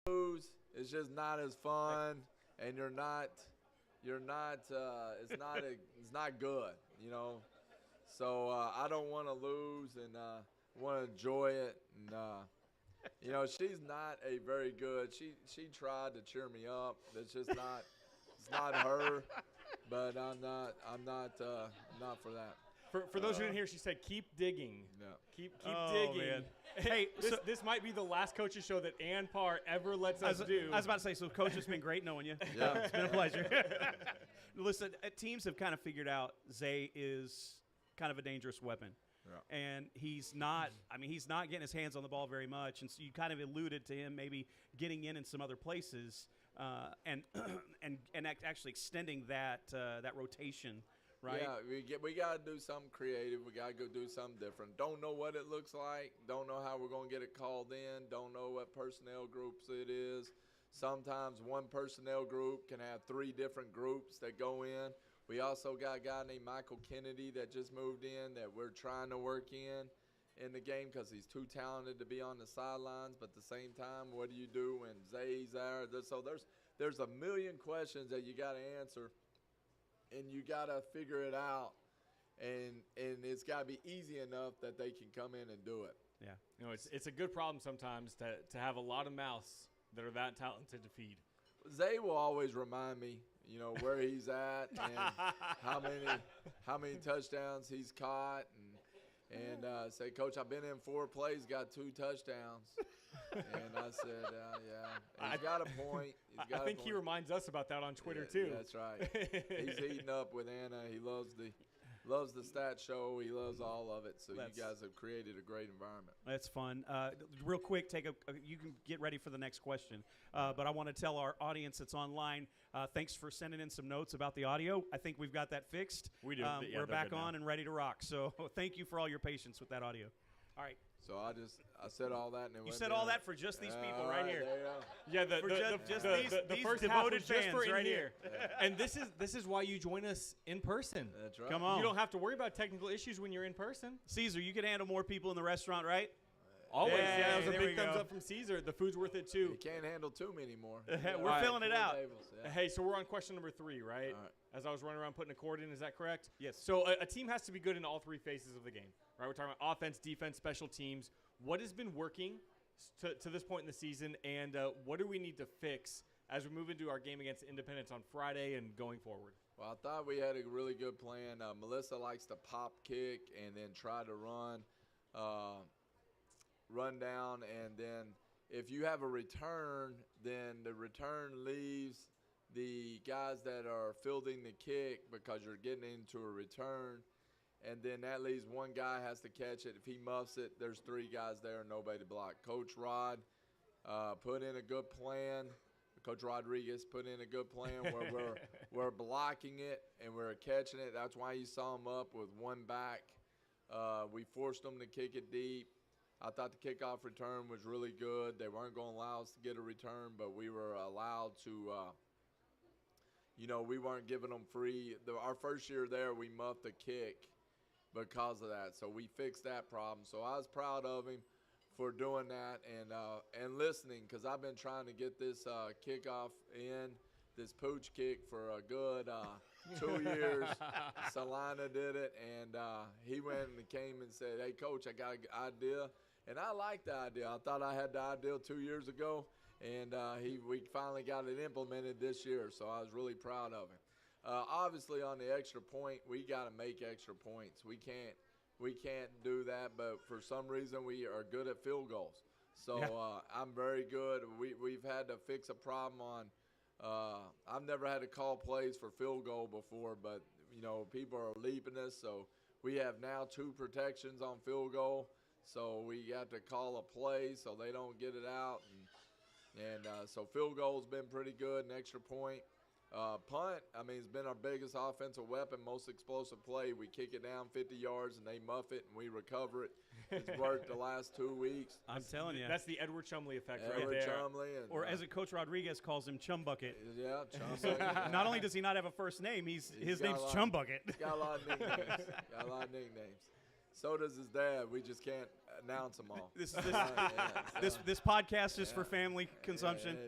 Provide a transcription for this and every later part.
lose, it's just not as fun, and it's not good, you know. So I don't want to lose, and want to enjoy it. And she's not a very good. She tried to cheer me up. It's just not. It's not her. But I'm not for that. For those who didn't hear, she said, "Keep digging." No. Keep digging. Man. Hey, this might be the last coaches show that Ann Parr ever lets us do. I was about to say, so Coach, it's been great knowing you. Yeah. It's been a pleasure. Listen, teams have kind of figured out Zay is kind of a dangerous weapon. Yeah. And he's not getting his hands on the ball very much. And so you kind of alluded to him maybe getting in some other places and actually extending that rotation. Right. Yeah, we got to do something creative. We got to go do something different. Don't know what it looks like. Don't know how we're going to get it called in. Don't know what personnel groups it is. Sometimes one personnel group can have 3 different groups that go in. We also got a guy named Michael Kennedy that just moved in that we're trying to work in the game because he's too talented to be on the sidelines. But at the same time, what do you do when Zay's there? So there's a million questions that you got to answer. And you got to figure it out, and it's got to be easy enough that they can come in and do it. Yeah. It's a good problem sometimes to have a lot of mouths that are that talented to feed. Zay will always remind me, where he's at and how many touchdowns he's caught, and say, Coach, I've been in 4 plays, got 2 touchdowns. And I said, yeah, he's got a point. I think he reminds us about that on Twitter too. That's right. He's eating up with Anna. He loves the stat show. He loves all of it. So you guys have created a great environment. That's fun. Real quick, you can get ready for the next question. But I want to tell our audience that's online, thanks for sending in some notes about the audio. I think we've got that fixed. We do. We're back on and ready to rock. So thank you for all your patience with that audio. All right. So I said all that, and you said all that for just these people right here. Yeah, the first devoted half was just for right in here. And this is why you join us in person. That's right. Come on. You don't have to worry about technical issues when you're in person. Caesar, you can handle more people in the restaurant, right? Always. Hey, Yeah, that was a there big we thumbs go. up from Caesar. The food's worth it too. You can't handle too many more. We're filling it out. Tables, yeah. Hey, so we're on question number 3, right? All right. As I was running around putting a cord in, is that correct? Yes. So a team has to be good in all 3 phases of the game, right? We're talking about offense, defense, special teams. What has been working to this point in the season, and what do we need to fix as we move into our game against Independence on Friday and going forward? Well, I thought we had a really good plan. Melissa likes to pop kick and then try to run down, and then if you have a return, then the return leaves the guys that are fielding the kick because you're getting into a return, and then that leaves one guy has to catch it. If he muffs it, there's 3 guys there and nobody to block. Coach Rod put in a good plan. Coach Rodriguez put in a good plan where we're blocking it and we're catching it. That's why you saw him up with 1 back. We forced them to kick it deep. I thought the kickoff return was really good. They weren't going to allow us to get a return, but we were allowed to, we weren't giving them free. Our first year there, we muffed the kick because of that. So we fixed that problem. So I was proud of him for doing that and listening, because I've been trying to get this kickoff in, this pooch kick, for a good 2 years. Salina did it, and he went and came and said, hey, Coach, I got an idea. And I liked the idea. I thought I had the idea 2 years ago, and we finally got it implemented this year, so I was really proud of him. Obviously, on the extra point, we got to make extra points. We can't do that, but for some reason we are good at field goals. So I'm very good. We've had to fix a problem on. I've never had to call plays for field goal before, but people are leaping us. So we have now 2 protections on field goal. So we have to call a play so they don't get it out, and so field goal's been pretty good. An extra point. Punt, it's been our biggest offensive weapon, most explosive play. We kick it down 50 yards, and they muff it, and we recover it. It's worked the last 2 weeks. I'm telling you. That's the Edward Chumley effect right Edward there. Chumley. Or as Coach Rodriguez calls him, Chum Bucket. Yeah, Chum Bucket. Not only does he not have a first name, his name's Chum Bucket. He's got a lot of nicknames. So does his dad. We just can't announce them all. This So- this podcast is for family consumption.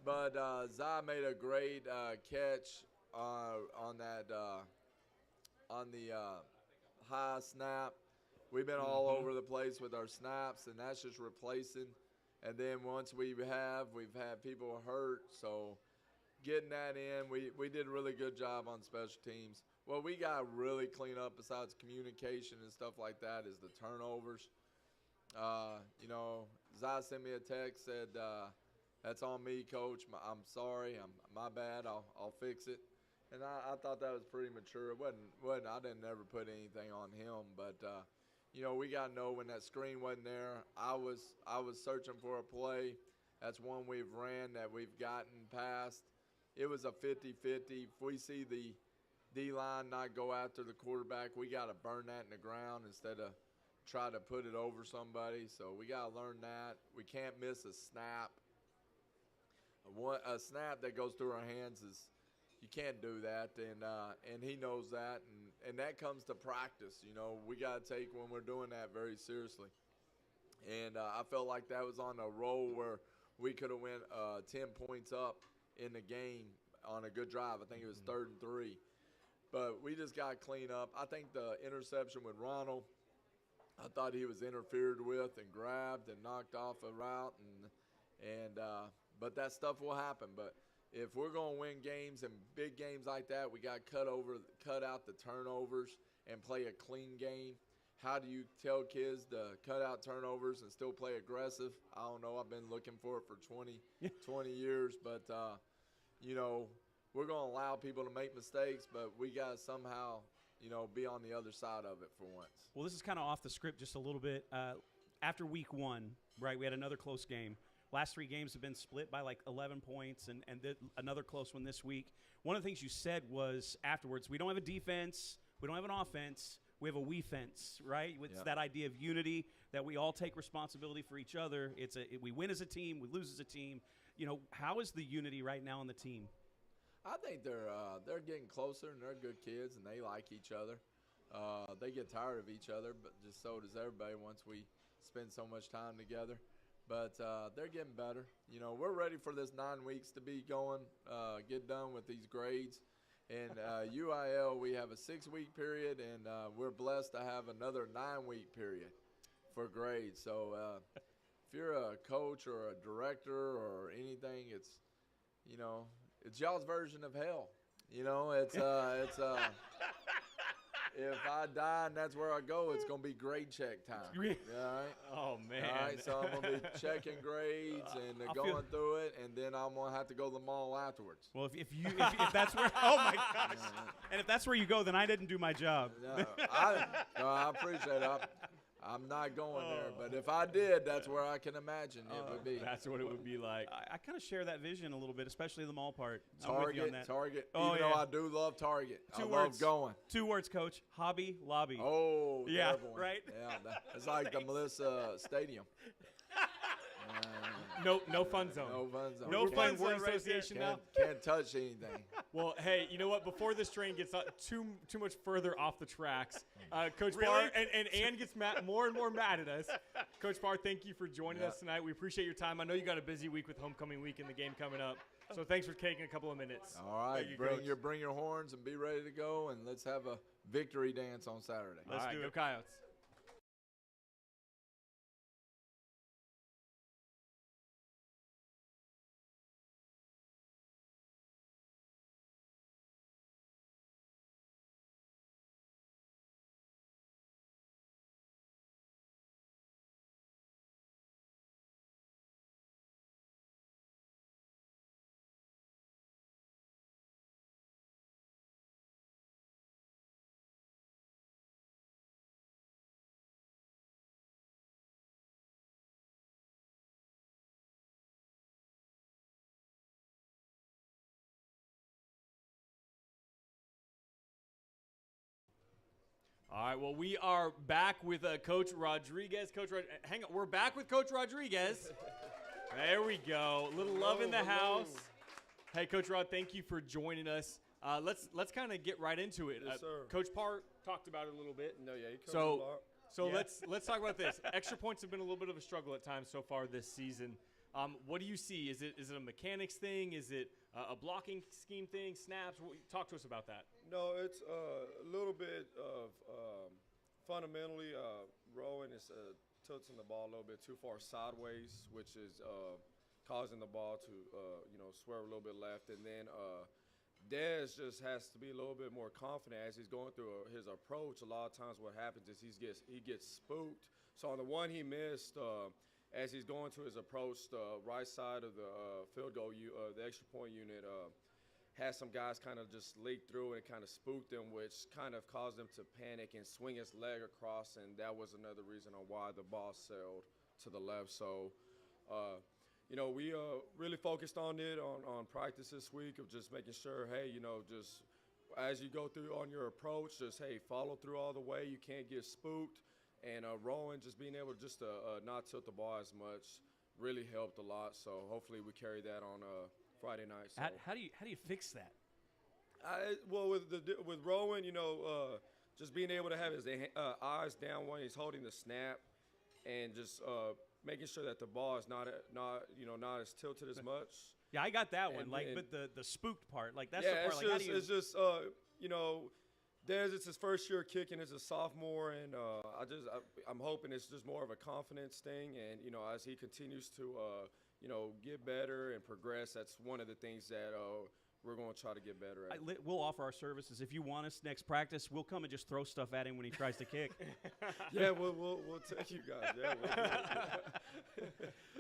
But Zai made a great catch on the high snap. We've been all over the place with our snaps, and that's just replacing. And then once we've had people hurt, so getting that in, we did a really good job on special teams. What we got to really clean up besides communication and stuff like that is the turnovers. Zai sent me a text, said, that's on me, Coach. I'm sorry. My bad. I'll fix it. And I thought that was pretty mature. It wasn't. I didn't ever put anything on him. But, we got to know when that screen wasn't there. I was searching for a play. That's one we've ran that we've gotten past. It was a 50-50. If we see the D-line not go after the quarterback, we got to burn that in the ground instead of try to put it over somebody. So we got to learn that. We can't miss a snap. A snap that goes through our hands you can't do that, and he knows that, and that comes to practice. We got to take when we're doing that very seriously. And I felt like that was on a roll where we could have went 10 points up in the game on a good drive. I think it was 3rd and 3. But we just got to clean up. I think the interception with Ronald, I thought he was interfered with and grabbed and knocked off a route, but that stuff will happen. But if we're going to win games and big games like that, we got to cut out the turnovers and play a clean game. How do you tell kids to cut out turnovers and still play aggressive? I don't know. I've been looking for it for 20 years. But, we're going to allow people to make mistakes, but we got to somehow, be on the other side of it for once. Well, this is kind of off the script just a little bit. After week 1, right, we had another close game. Last 3 games have been split by like 11 points, and another close one this week. One of the things you said was afterwards, we don't have a defense, we don't have an offense, we have a we-fence, right? It's that idea of unity, that we all take responsibility for each other. We win as a team, we lose as a team. How is the unity right now on the team? I think they're getting closer, and they're good kids, and they like each other. They get tired of each other, but just so does everybody once we spend so much time together. But they're getting better. We're ready for this 9 weeks to be going, get done with these grades. And UIL, we have a 6-week period, and we're blessed to have another 9-week period for grades. So if you're a coach or a director or anything, it's y'all's version of hell. If I die and that's where I go, it's going to be grade check time. All right? Oh, man. All right, so I'm going to be checking grades and going through it, and then I'm going to have to go to the mall afterwards. Well, if that's where – oh, my gosh. And if that's where you go, then I didn't do my job. No, I appreciate it. I'm not going there, but if I did, that's where I can imagine it would be. That's what it would be like. I kind of share that vision a little bit, especially the mall part. Target. Oh, Even though I do love Target. I love going. 2 words, Coach. Hobby Lobby. Oh, yeah, terrible one. right? Yeah, it's like the Melissa Stadium. No fun zone. No fun zone. No fun zone word right association now. Can't touch anything. Well, hey, you know what? Before this train gets too much further off the tracks, Coach Really? Parr and Ann gets more and more mad at us. Coach Parr, thank you for joining us tonight. We appreciate your time. I know you got a busy week with homecoming week and the game coming up, so thanks for taking a couple of minutes. All right, Thank you, bring your horns and be ready to go, and let's have a victory dance on Saturday. Let's do it. Go Coyotes. All right, well, we are back with Coach Rodriguez. Hang on, we're back with Coach Rodriguez. There we go. A little love in the house. Hey, Coach Rod, thank you for joining us. Let's kind of get right into it. Yes, sir. Coach Parr, talked about it a little bit. No, yeah, he covered So- a lot. So Yeah. let's talk about this. Extra points have been a little bit of a struggle at times so far this season. What do you see? Is it a mechanics thing? Is it a blocking scheme thing? Snaps? Talk to us about that. No, it's a little bit of fundamentally Rowan is tilting the ball a little bit too far sideways, which is causing the ball to swerve a little bit left, and then Dez just has to be a little bit more confident as he's going through his approach. A lot of times what happens is he gets spooked. So on the one he missed, as he's going to his approach, the right side of the field goal, the extra point unit, had some guys kind of just leak through and kind of spooked him, which kind of caused him to panic and swing his leg across, and that was another reason on why the ball sailed to the left. So, we really focused on it on practice this week of just making sure, hey, just as you go through on your approach, just, hey, follow through all the way. You can't get spooked. And Rowan just being able to not tilt the ball as much really helped a lot. So hopefully we carry that on Friday night. So. How do you fix that? With Rowan, just being able to have his eyes down when he's holding the snap, and just making sure that the ball is not as tilted as much. Yeah, I got that one. And- But the spooked part, like that's Yeah, the part. it's Like, how just do you? it's just Dez, it's his first year kicking as a sophomore, and I'm hoping it's just more of a confidence thing, and as he continues to get better and progress, that's one of the things that we're going to try to get better at. We'll offer our services. If you want us next practice, we'll come and just throw stuff at him when he tries to kick. Yeah, we'll take you guys. Yeah,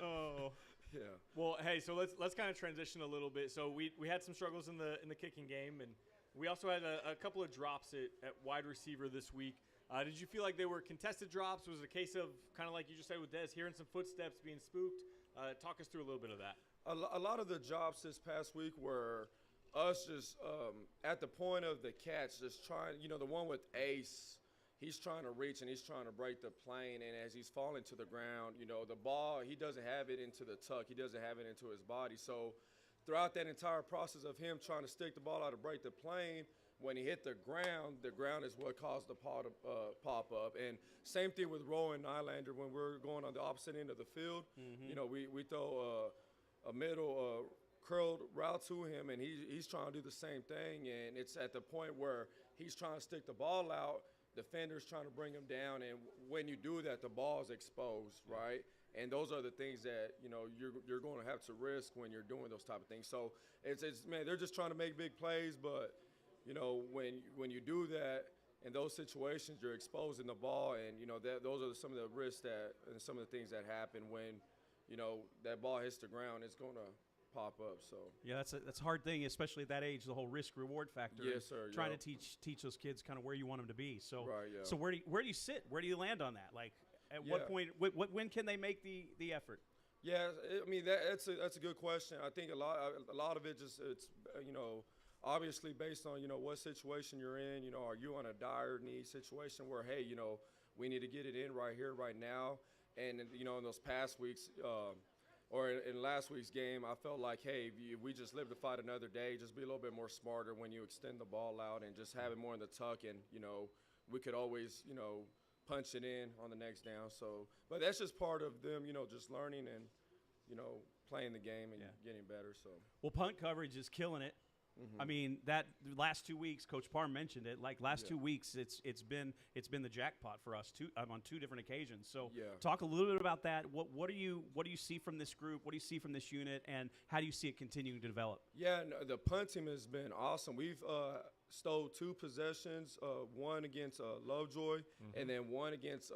Oh. yeah. Well, hey, so let's kind of transition a little bit. So we had some struggles in the kicking game, and we also had a couple of drops at wide receiver this week. Did you feel like they were contested drops? Was it a case of kind of like you just said with Dez, hearing some footsteps, being spooked? Talk us through a little bit of that. A lot of the drops this past week were us just at the point of the catch, just trying, the one with Ace, he's trying to reach and he's trying to break the plane, and as he's falling to the ground, the ball, he doesn't have it into the tuck, he doesn't have it into his body. So throughout that entire process of him trying to stick the ball out to break the plane, when he hit the ground is what caused the ball to pop up. And same thing with Rowan Nylander when we're going on the opposite end of the field. We throw a middle curled route to him, and he's trying to do the same thing. And it's at the point where he's trying to stick the ball out, defender's trying to bring him down, and when you do that, the ball is exposed, right? And those are the things that you're going to have to risk when you're doing those type of things. So it's man, they're just trying to make big plays, but when you do that in those situations, you're exposing the ball, and those are some of the risks and some of the things that happen when that ball hits the ground. It's going to pop up. So Yeah, that's a hard thing, especially at that age. The whole risk reward factor. Yes, and sir, Trying yeah. to teach those kids kind of where you want them to be. So Right, yeah. So where do you sit? Where do you land on that? Like at what Yeah. point? When can they make the effort? yeah, I mean that's a good question. I think a lot of it just it's obviously based on what situation you're in. Are you on a dire need situation where hey we need to get it in right here right now? And in those past weeks. Or in last week's game, I felt like, hey, we just live to fight another day. Just be a little bit more smarter when you extend the ball out and just have it more in the tuck. And, we could always, punch it in on the next down. So, but that's just part of them, just learning and, playing the game and getting better. So, Well, punt coverage is killing it. I mean, that the last 2 weeks, Coach Parr mentioned it. Like last 2 weeks, it's been the jackpot for us on two different occasions. So, Yeah. talk a little bit about that. What do you see from this group? What do you see from this unit, and how do you see it continuing to develop? yeah, no, the punt team has been awesome. We've stole 2 possessions, one against Lovejoy and then one against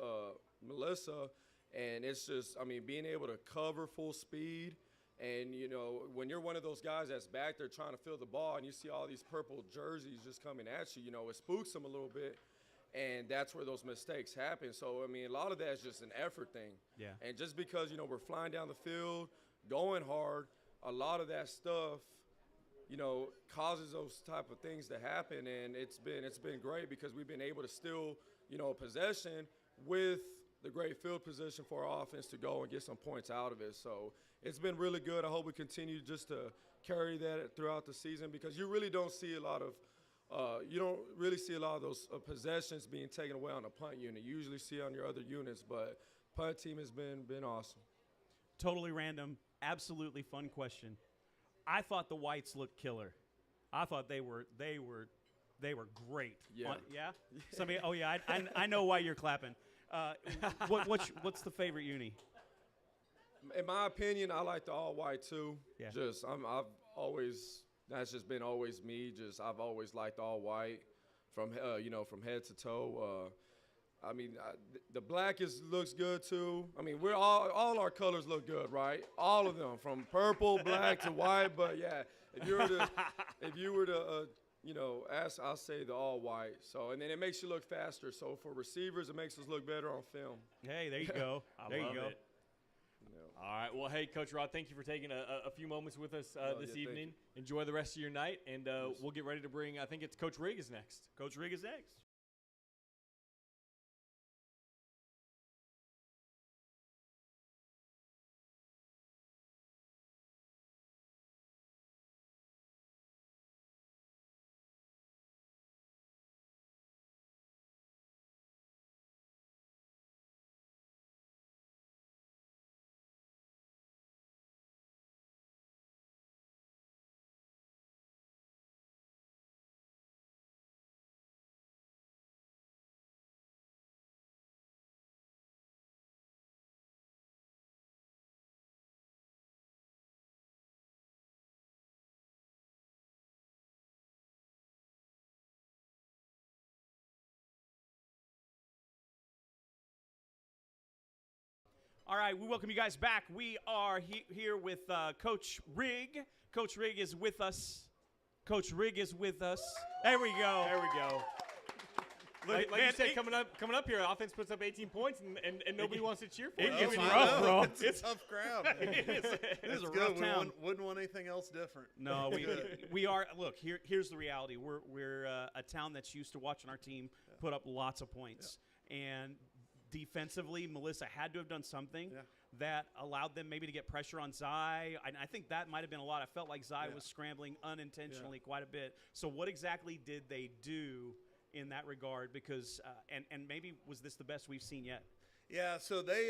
Melissa. And it's just, I mean, being able to cover full speed. And, when you're one of those guys that's back there trying to fill the ball and you see all these purple jerseys just coming at you, it spooks them a little bit. And that's where those mistakes happen. So, I mean, a lot of that is just an effort thing. Yeah. And just because, we're flying down the field, going hard, a lot of that stuff, causes those type of things to happen. And it's been great because we've been able to steal, possession with the great field position for our offense to go and get some points out of it. So it's been really good. I hope we continue just to carry that throughout the season because you really don't see a lot of You don't really see a lot of those possessions being taken away on the punt unit. You usually see it on your other units, but punt team has been awesome. Totally random, absolutely fun question. I thought the whites looked killer. I thought they were great. Yeah. Yeah. Somebody. Oh yeah. I know why you're clapping. What's the favorite uni? In my opinion, I like the all white too. Yeah. I've always, that's just been always me. I've always liked all white from from head to toe. The black looks good too. I mean, we're all our colors look good, right? All of them, from purple, black to white. But yeah, if you were to ask, I'll say the all white. So, and then it makes you look faster. So for receivers, it makes us look better on film. Hey, there you go. There you go. All right. Well, hey, Coach Rod, thank you for taking a few moments with us this evening. Enjoy the rest of your night, and we'll get ready to bring, I think it's Coach Rigg is next. Coach Rigg is next. All right, we welcome you guys back. We are here with Coach Rigg. Coach Rigg is with us. Coach Rigg is with us. There we go. There we go. Like you said, coming up here, offense puts up 18 points, and nobody wants to cheer for it. It's rough, bro. It's a tough crowd. It's a good. rough town. Wouldn't want anything else different. No, we are. Look, here's the reality. We're a town that's used to watching our team put up lots of points, and defensively, Melissa had to have done something that allowed them maybe to get pressure on Zai. I think that might have been a lot. I felt like Zai was scrambling unintentionally quite a bit. So what exactly did they do in that regard? Because and maybe was this the best we've seen yet? Yeah, so they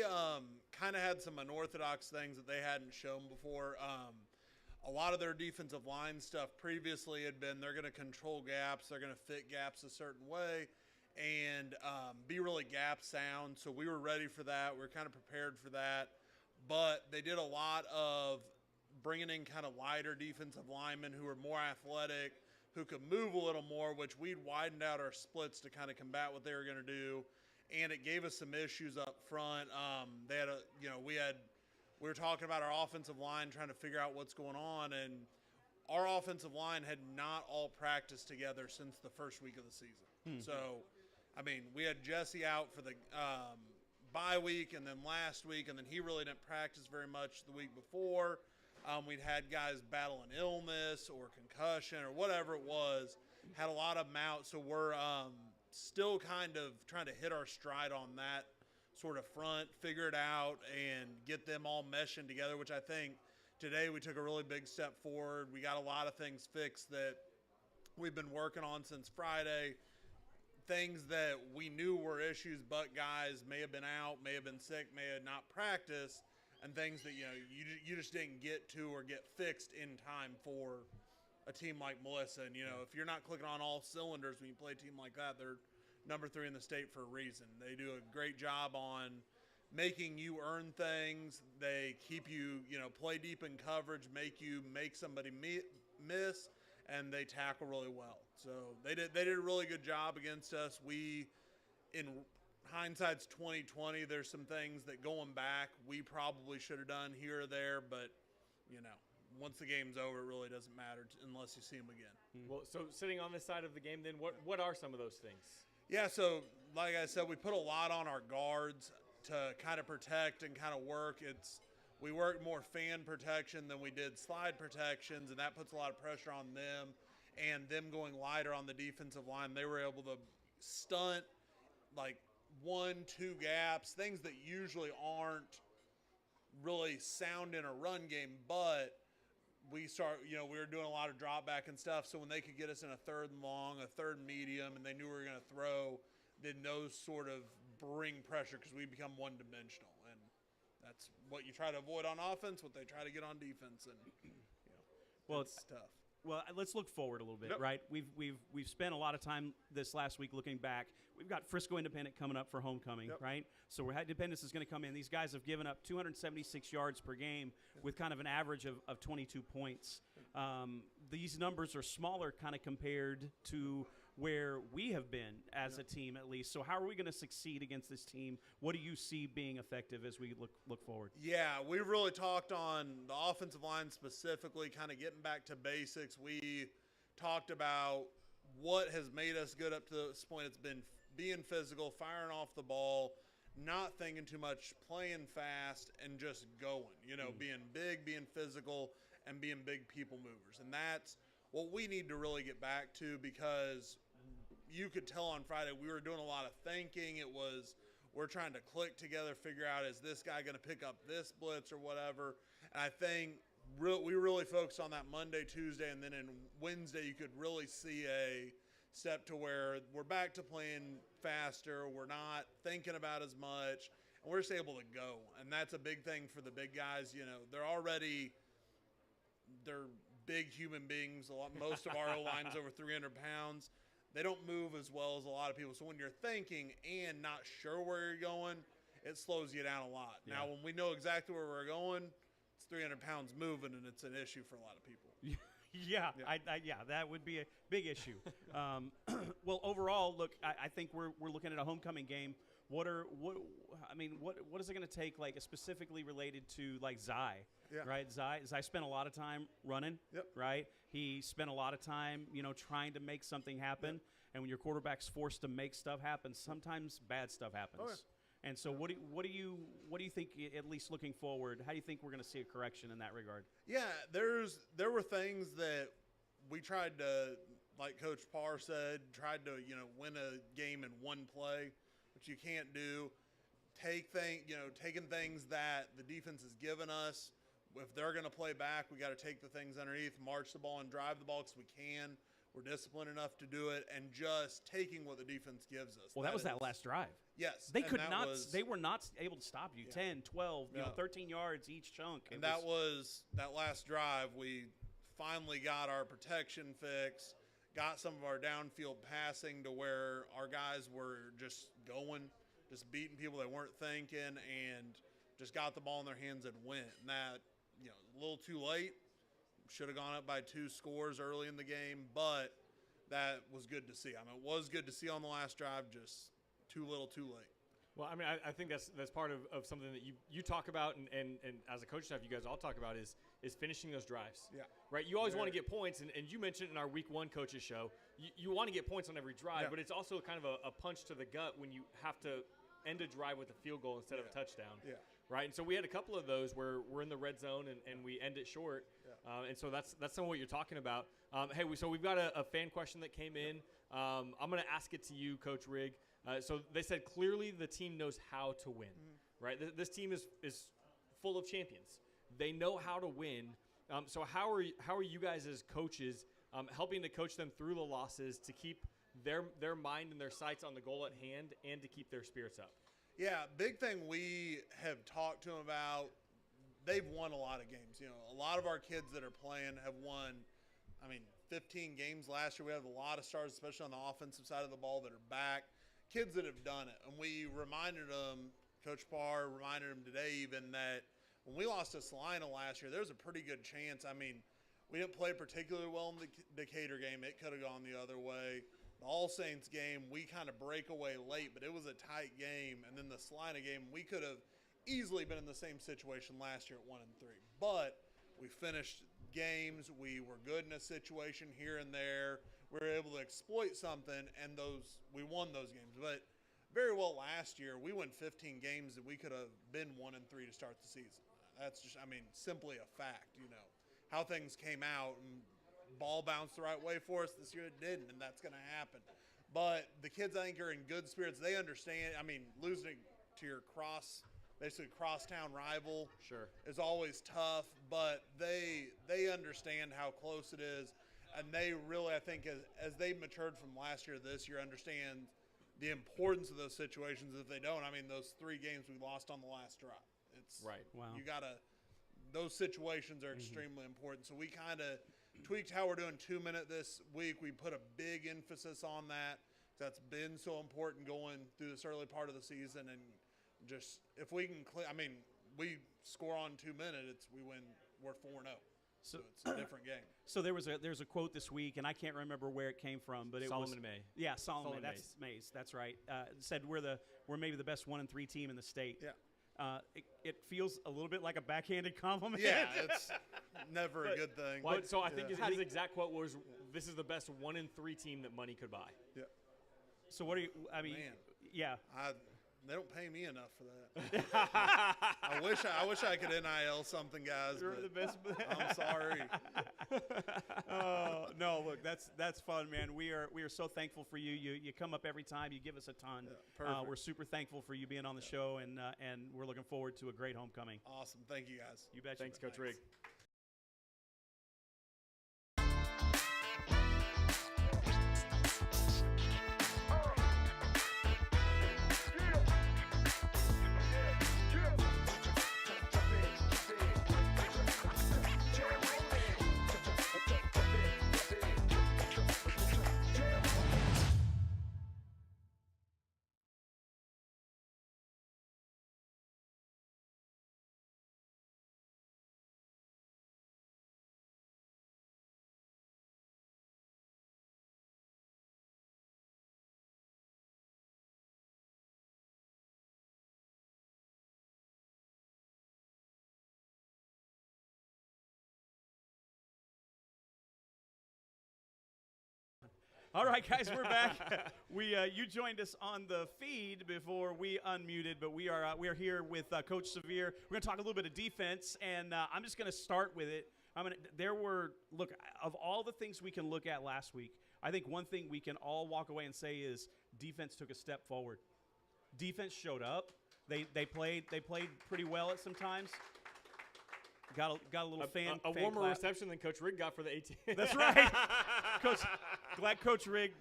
kind of had some unorthodox things that they hadn't shown before. A lot of their defensive line stuff previously had been they're going to control gaps, they're going to fit gaps a certain way, and be really gap sound. So we were ready for that. We were kind of prepared for that. But they did a lot of bringing in kind of lighter defensive linemen who were more athletic, who could move a little more, which we'd widened out our splits to kind of combat what they were going to do. And it gave us some issues up front. They had we were talking about our offensive line, trying to figure out what's going on, and our offensive line had not all practiced together since the first week of the season. So, I mean, we had Jesse out for the bye week and then last week, and then he really didn't practice very much the week before. We'd had guys battling illness or concussion or whatever it was, had a lot of them out. So we're still kind of trying to hit our stride on that sort of front, figure it out, and get them all meshing together, which I think today we took a really big step forward. We got a lot of things fixed that we've been working on since Friday, things that we knew were issues, but guys may have been out, may have been sick, may have not practiced, and things that you just didn't get to or get fixed in time for a team like Melissa. And if you're not clicking on all cylinders when you play a team like that, they're number 3 in the state for a reason. They do a great job on making you earn things. They keep you play deep in coverage, make somebody miss, and they tackle really well. So they did a really good job against us. We, in hindsight's 2020, there's some things that going back we probably should have done here or there, but once the game's over, it really doesn't matter unless you see them again. Well, so sitting on this side of the game, then what are some of those things? Yeah, so like I said, we put a lot on our guards to kind of protect and kind of work. We worked more fan protection than we did slide protections, and that puts a lot of pressure on them. And them going lighter on the defensive line, they were able to stunt like 1-2 gaps, things that usually aren't really sound in a run game, but we we were doing a lot of drop back and stuff. So when they could get us in a third and long, a third and medium, and they knew we were going to throw, then those sort of bring pressure because we become one dimensional. And that's what you try to avoid on offense, what they try to get on defense. And, Well, it's tough. Well, let's look forward a little bit, right? We've spent a lot of time this last week looking back. We've got Frisco Independent coming up for homecoming, right? So Independence is going to come in. These guys have given up 276 yards per game with kind of an average of 22 points. These numbers are smaller kind of compared to where we have been as a team, at least. So how are we going to succeed against this team? What do you see being effective as we look forward? Yeah, we really talked on the offensive line specifically, kind of getting back to basics. We talked about what has made us good up to this point. It's been being physical, firing off the ball, not thinking too much, playing fast, and just going. Being big, being physical, and being big people movers. And that's what we need to really get back to, because you could tell on Friday we were doing a lot of thinking. We're trying to click together, figure out, is this guy going to pick up this blitz or whatever. And I think we really focused on that Monday, Tuesday, and then in Wednesday you could really see a step to where we're back to playing faster. We're not thinking about as much, and we're just able to go. And that's a big thing for the big guys. They're big human beings. Most of our O-line's over 300 pounds. They don't move as well as a lot of people. So when you're thinking and not sure where you're going, it slows you down a lot. Yeah. Now, when we know exactly where we're going, it's 300 pounds moving, and it's an issue for a lot of people. Yeah, that would be a big issue. Well, overall, look, I think we're looking at a homecoming game. What is it going to take, like, specifically related to, like, Zai? Yeah. Right, Zai spent a lot of time running. Yep. Right, he spent a lot of time, trying to make something happen. Yep. And when your quarterback's forced to make stuff happen, sometimes bad stuff happens. Oh, yeah. And so, what do you think? At least looking forward, how do you think we're going to see a correction in that regard? Yeah, there were things that we tried to, like Coach Parr said, tried to win a game in one play, which you can't do. Taking things that the defense has given us. If they're going to play back, we got to take the things underneath, march the ball, and drive the ball because we can. We're disciplined enough to do it, and just taking what the defense gives us. Well, that was that last drive. Yes. They were not able to stop you. 10, 12, 13 yards each chunk. And that last drive, we finally got our protection fixed, got some of our downfield passing to where our guys were just going, just beating people they weren't thinking, and just got the ball in their hands and went. And that, a little too late. Should have gone up by 2 scores early in the game, but that was good to see. It was good to see on the last drive, just too little, too late. Well, I think that's part of something that you talk about, and as a coach staff, you guys all talk about is finishing those drives. Yeah. Right? You always want to get points, and you mentioned in our week 1 coaches show, you want to get points on every drive, but it's also kind of a punch to the gut when you have to end a drive with a field goal instead of a touchdown. Yeah. Right, and so we had a couple of those where we're in the red zone and we end it short, and so that's some of what you're talking about. So we've got a fan question that came in. I'm going to ask it to you, Coach Rigg. So they said clearly the team knows how to win, right? This team is full of champions. They know how to win. So how are you guys as coaches helping to coach them through the losses to keep their mind and their sights on the goal at hand and to keep their spirits up? Yeah, big thing we have talked to them about, they've won a lot of games. A lot of our kids that are playing have won, 15 games last year. We have a lot of stars, especially on the offensive side of the ball, that are back. Kids that have done it. And we reminded them, Coach Parr reminded them today even, that when we lost to Salina last year, there was a pretty good chance. We didn't play particularly well in the Decatur game. It could have gone the other way. The All Saints game, we kind of break away late, but it was a tight game. And then the Salina game, we could have easily been in the same situation last year at 1-3. But we finished games. We were good in a situation here and there. We were able to exploit something, and we won those games. But very well last year, we won 15 games that we could have been 1-3 to start the season. That's just, simply a fact, how things came out. And ball bounced the right way for us this year. It didn't, and that's going to happen. But the kids, I think, are in good spirits. They understand. Losing to your cross basically crosstown rival. Sure. Is always tough, but they understand how close it is, and they really, I think, as they matured from last year to this year, understand the importance of those situations. If they don't, I mean, those 3 games we lost on the last drive. It's Right. Wow. You gotta. Those situations are extremely important. So we kind of tweaked how we're doing 2-minute this week. We put a big emphasis on that. That's been so important going through this early part of the season, and just if we can, we score on 2 minutes, we win. We're 4-0. So it's a different game. So there's a quote this week, and I can't remember where it came from, but it was Solomon May. Yeah, Solomon. Solomon That's Mays. That's right. It said we're maybe the best 1-3 team in the state. Yeah. It feels a little bit like a backhanded compliment. Yeah, it's never a good thing. But so I think Yeah. his exact quote was, "This is the best 1-3 team that money could buy." Yeah. So what are you? I mean, Man. yeah. They don't pay me enough for that. I wish I could NIL something, guys. You're But the best. I'm sorry. Oh no! Look, that's fun, man. We are so thankful for you. You come up every time. You give us a ton. Yeah, perfect. We're super thankful for you being on the show, and we're looking forward to a great homecoming. Awesome. Thank you, guys. You bet. Thanks, Coach Rigg. All right, guys, we're back. You joined us on the feed before we unmuted, but we are here with Coach Severe. We're going to talk a little bit of defense, and I'm just going to start with it. Look, of all the things we can look at last week, I think one thing we can all walk away and say is defense took a step forward. Defense showed up. They played pretty well at some times. Got a little fan warmer clap. reception than Coach Rigg got for the 18. That's right, Coach. Glad Coach Rigg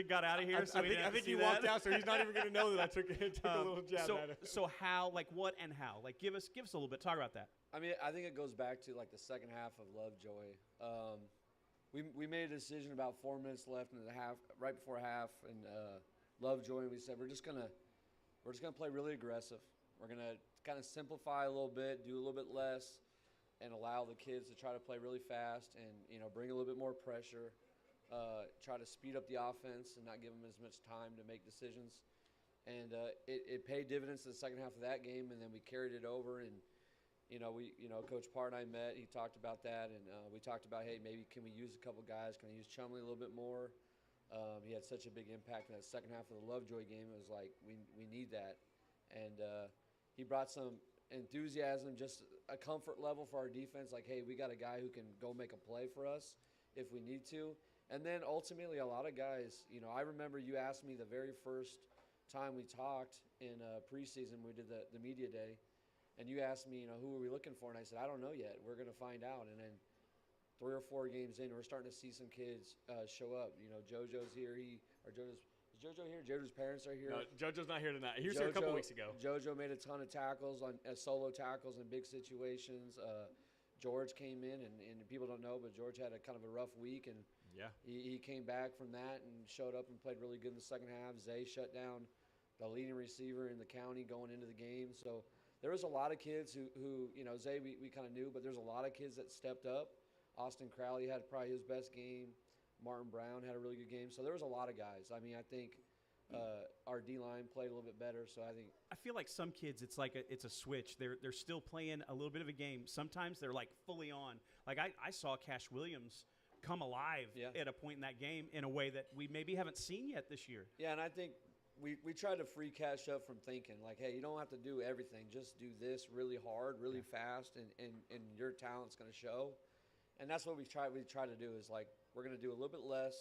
got out of here. I think he walked out, so he's not even going to know that I took a little jab at him. So how, what and how? Give us a little bit. Talk about that. I mean, I think it goes back to the second half of Lovejoy. We made a decision about 4 minutes left in the half, right before half, and Lovejoy, and we said we're just gonna play really aggressive. We're gonna kind of simplify a little bit, do a little bit less, and allow the kids to try to play really fast and bring a little bit more pressure. Try to speed up the offense and not give them as much time to make decisions. And it paid dividends in the second half of that game, and then we carried it over. And Coach Parr and I met. He talked about that, and we talked about, hey, maybe can we use a couple guys? Can I use Chumley a little bit more? He had such a big impact in that second half of the Lovejoy game. It was like we need that, and he brought some enthusiasm, just a comfort level for our defense. Like, hey, we got a guy who can go make a play for us if we need to. And then ultimately, a lot of guys, I remember you asked me the very first time we talked in preseason, we did the media day, and you asked me, who are we looking for? And I said, I don't know yet. We're going to find out. And then 3 or 4 games in, we're starting to see some kids show up. JoJo's here. Is JoJo here? JoJo's parents are here. No, JoJo's not here tonight. He was here a couple weeks ago. JoJo made a ton of tackles on solo tackles in big situations. George came in, and people don't know, but George had a kind of a rough week, and yeah, he came back from that and showed up and played really good in the second half. Zay shut down the leading receiver in the county going into the game. So there was a lot of kids who Zay we kind of knew, but there's a lot of kids that stepped up. Austin Crowley had probably his best game. Martin Brown had a really good game. So there was a lot of guys. I mean, I think our D-line played a little bit better. So I feel like some kids, it's like it's a switch. They're still playing a little bit of a game. Sometimes they're fully on. I saw Cash Williams come alive at a point in that game in a way that we maybe haven't seen yet this year. Yeah, and I think we tried to free Cash up from thinking hey, you don't have to do everything. Just do this really hard, really fast, and your talent's going to show. And that's what we try to do is we're going to do a little bit less,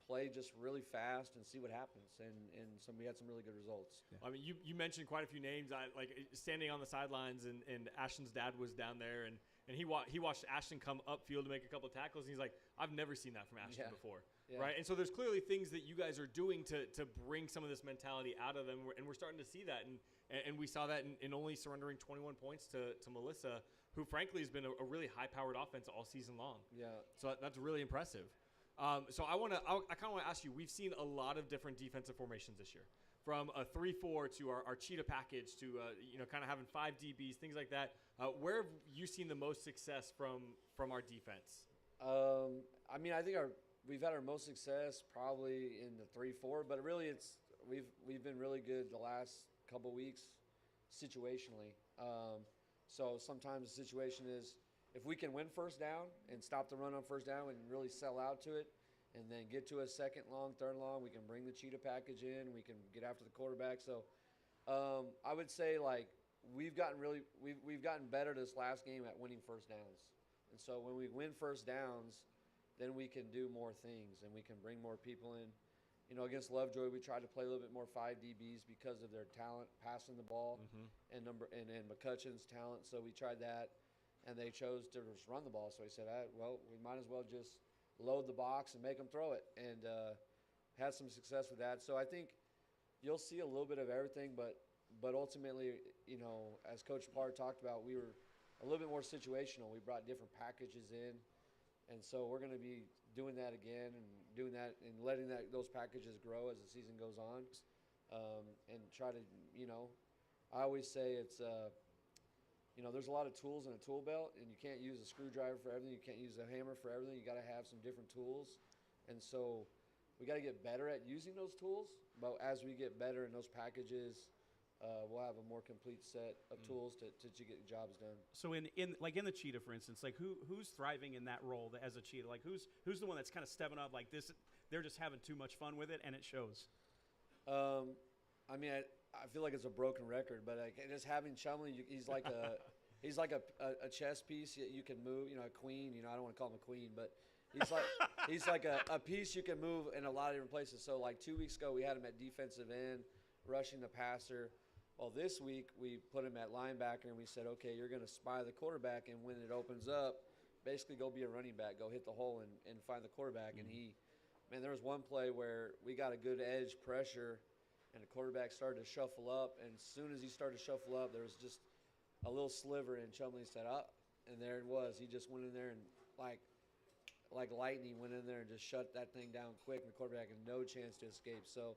play just really fast and see what happens. And we had some really good results. I mean, you mentioned quite a few names. Like standing on the sidelines, and Ashton's dad was down there, and he watched Ashton come upfield to make a couple of tackles, and he's like, I've never seen that from Ashton before. Yeah. Right? And so there's clearly things that you guys are doing to bring some of this mentality out of them, and we're starting to see that. And we saw that in only surrendering 21 points to Melissa, who frankly has been a really high-powered offense all season long. Yeah. So that's really impressive. So I kind of want to ask you, we've seen a lot of different defensive formations this year, from a 3-4 to our cheetah package to kind of having 5 DBs, things like that. Where have you seen the most success from our defense? I mean, I think we've had our most success probably in the 3-4, but really we've been really good the last couple weeks situationally. So sometimes the situation is, if we can win first down and stop the run on first down and really sell out to it, and then get to a second long, third long, we can bring the cheetah package in, we can get after the quarterback. So I would say, like, we've gotten better this last game at winning first downs. And so when we win first downs, then we can do more things and we can bring more people in. Against Lovejoy, we tried to play a little bit more 5 DBs because of their talent passing the ball and McCutcheon's talent. So we tried that, and they chose to just run the ball. So we said, well, we might as well just load the box and make them throw it, and had some success with that. So I think you'll see a little bit of everything, but ultimately, as Coach Parr talked about, we were a little bit more situational. We brought different packages in, and so we're going to be doing that again and doing that and letting those packages grow as the season goes on, and try to, I always say it's there's a lot of tools in a tool belt, and you can't use a screwdriver for everything. You can't use a hammer for everything. You got to have some different tools, and so we got to get better at using those tools. But as we get better in those packages, we'll have a more complete set of tools to get jobs done. So in the cheetah, for instance, like who's thriving in that role as a cheetah? Like who's the one that's kind of stepping up like this? They're just having too much fun with it, and it shows. I mean, I feel like it's a broken record, but just having Chumley, he's like a chess piece you can move. A queen. I don't want to call him a queen, but he's like a piece you can move in a lot of different places. So like 2 weeks ago, we had him at defensive end, rushing the passer. Well, this week we put him at linebacker, and we said, okay, you're going to spy the quarterback, and when it opens up, basically go be a running back, go hit the hole and find the quarterback. And there was one play where we got a good edge pressure, and the quarterback started to shuffle up, and as soon as he started to shuffle up, there was just a little sliver, and Chumley said, and there it was. He just went in there and like lightning went in there and just shut that thing down quick, and the quarterback had no chance to escape. So,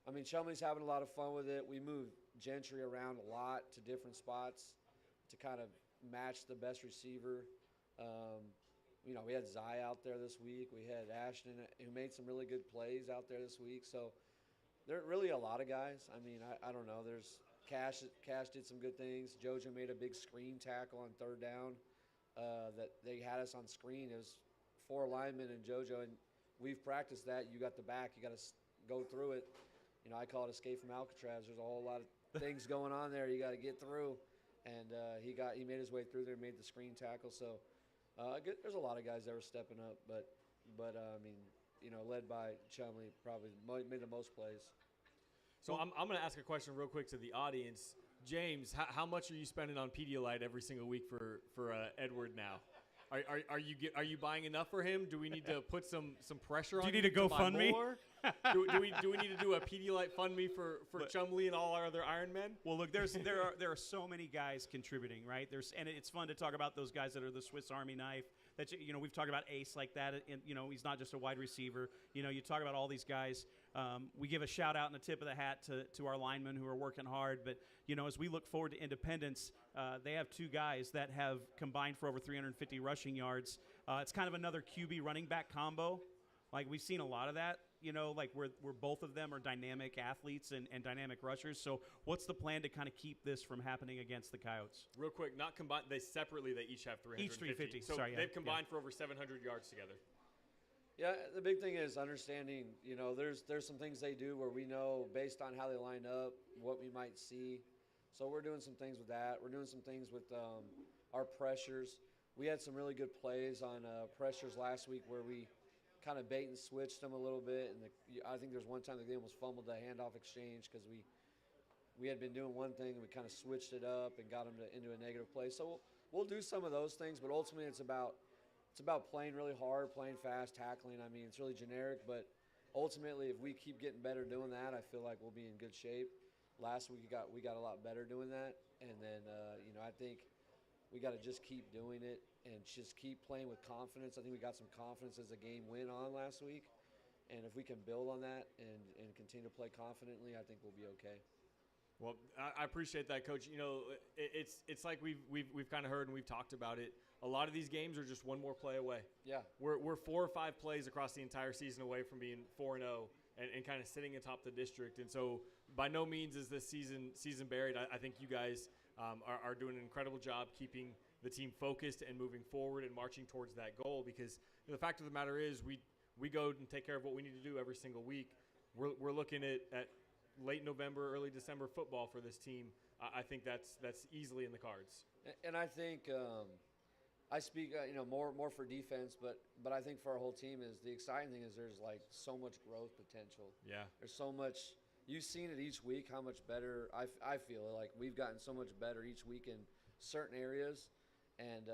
I mean, Chumley's having a lot of fun with it. We moved Gentry around a lot to different spots to kind of match the best receiver. We had Zai out there this week. We had Ashton, who made some really good plays out there this week. So there are really a lot of guys. I mean, I don't know. There's Cash did some good things. JoJo made a big screen tackle on third down that they had us on screen. It was 4 linemen and JoJo, and we've practiced that. You got the back. You got to go through it. I call it escape from Alcatraz. There's a whole lot of things going on there you got to get through, and he made his way through there, made the screen tackle. So there's a lot of guys that were stepping up, but I mean, led by Chumley, probably made the most plays. So I'm going to ask a question real quick to the audience. James, how much are you spending on Pedialyte every single week for Edward now? Are you buying enough for him? Do we need to put some pressure on? Do you need to GoFundMe? do we need to do a Pedialyte fund me for Chumley and all our other Iron Men? Well, look, there are so many guys contributing, right? And it's fun to talk about those guys that are the Swiss Army knife. That we've talked about Ace like that, and he's not just a wide receiver. You talk about all these guys. We give a shout out and a tip of the hat to our linemen who are working hard. But as we look forward to Independence, they have 2 guys that have combined for over 350 rushing yards. It's kind of another QB running back combo. Like we've seen a lot of that. Like where both of them are dynamic athletes and dynamic rushers. So what's the plan to kind of keep this from happening against the Coyotes? Real quick, not combined. They separately, they each have 350. Each 350. So they've combined for over 700 yards together. Yeah, the big thing is understanding, there's some things they do where we know based on how they line up, what we might see. So we're doing some things with that. We're doing some things with our pressures. We had some really good plays on pressures last week where we kind of bait and switched them a little bit. And I think there's one time they almost fumbled the handoff exchange because we had been doing one thing and we kind of switched it up and got them into a negative play. So we'll do some of those things, but ultimately it's about playing really hard, playing fast, tackling. I mean, it's really generic, but ultimately if we keep getting better doing that, I feel like we'll be in good shape. Last week we got a lot better doing that, and then I think we got to just keep doing it and just keep playing with confidence. I think we got some confidence as the game went on last week, and if we can build on that and continue to play confidently, I think we'll be okay. Well, I appreciate that, Coach. You know, it's like we've kind of heard and we've talked about it. A lot of these games are just one more play away. Yeah, we're 4 or 5 plays across the entire season away from being 4-0 and kind of sitting atop the district. And so, by no means is this season buried. I think you guys are doing an incredible job keeping the team focused and moving forward and marching towards that goal. Because the fact of the matter is, we go and take care of what we need to do every single week. We're looking at late November, early December football for this team. I think that's easily in the cards. and I think I speak more for defense, but I think for our whole team is the exciting thing is there's like so much growth potential. Yeah, there's so much. You've seen it each week how much better I feel like we've gotten so much better each week in certain areas, and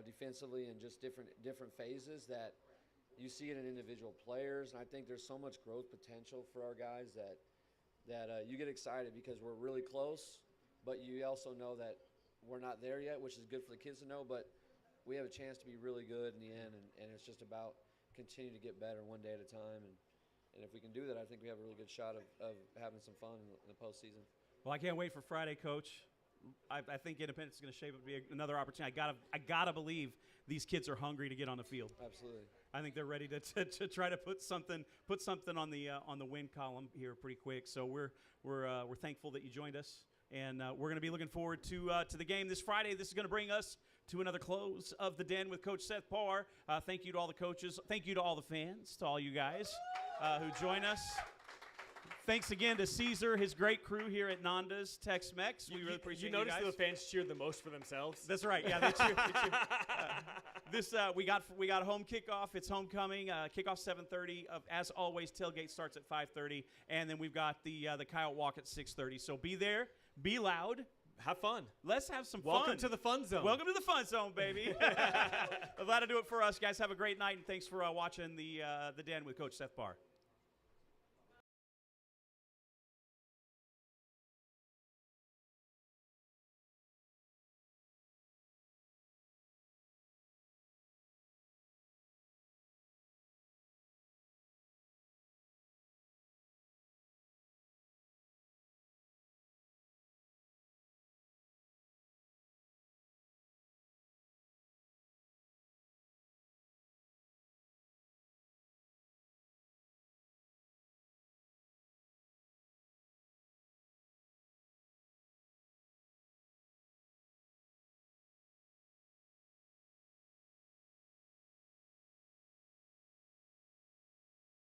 defensively and just different phases that you see it in individual players. And I think there's so much growth potential for our guys that you get excited because we're really close, but you also know that we're not there yet, which is good for the kids to know. But we have a chance to be really good in the end, and it's just about continuing to get better one day at a time. And if we can do that, I think we have a really good shot of having some fun in the postseason. Well, I can't wait for Friday, Coach. I think Independence is going to shape up to be another opportunity. I gotta believe these kids are hungry to get on the field. Absolutely. I think they're ready to try to put something on the win column here pretty quick. So we're thankful that you joined us, and we're going to be looking forward to the game this Friday. This is going to bring us to another close of the Den with Coach Seth Parr. Thank you to all the coaches. Thank you to all the fans, to all you guys who join us. Thanks again to Caesar, his great crew here at Nanda's Tex-Mex. We really appreciate you guys. You notice the fans cheered the most for themselves? That's right. Yeah, they cheer. We got home kickoff. It's homecoming. Kickoff 7:30. As always, tailgate starts at 5:30, and then we've got the Coyote Walk at 6:30. So be there, be loud, have fun. Let's have some fun. Welcome to the fun zone. Welcome to the fun zone, baby. That'll do it for us, guys. Have a great night, and thanks for watching the Den with Coach Seth Parr.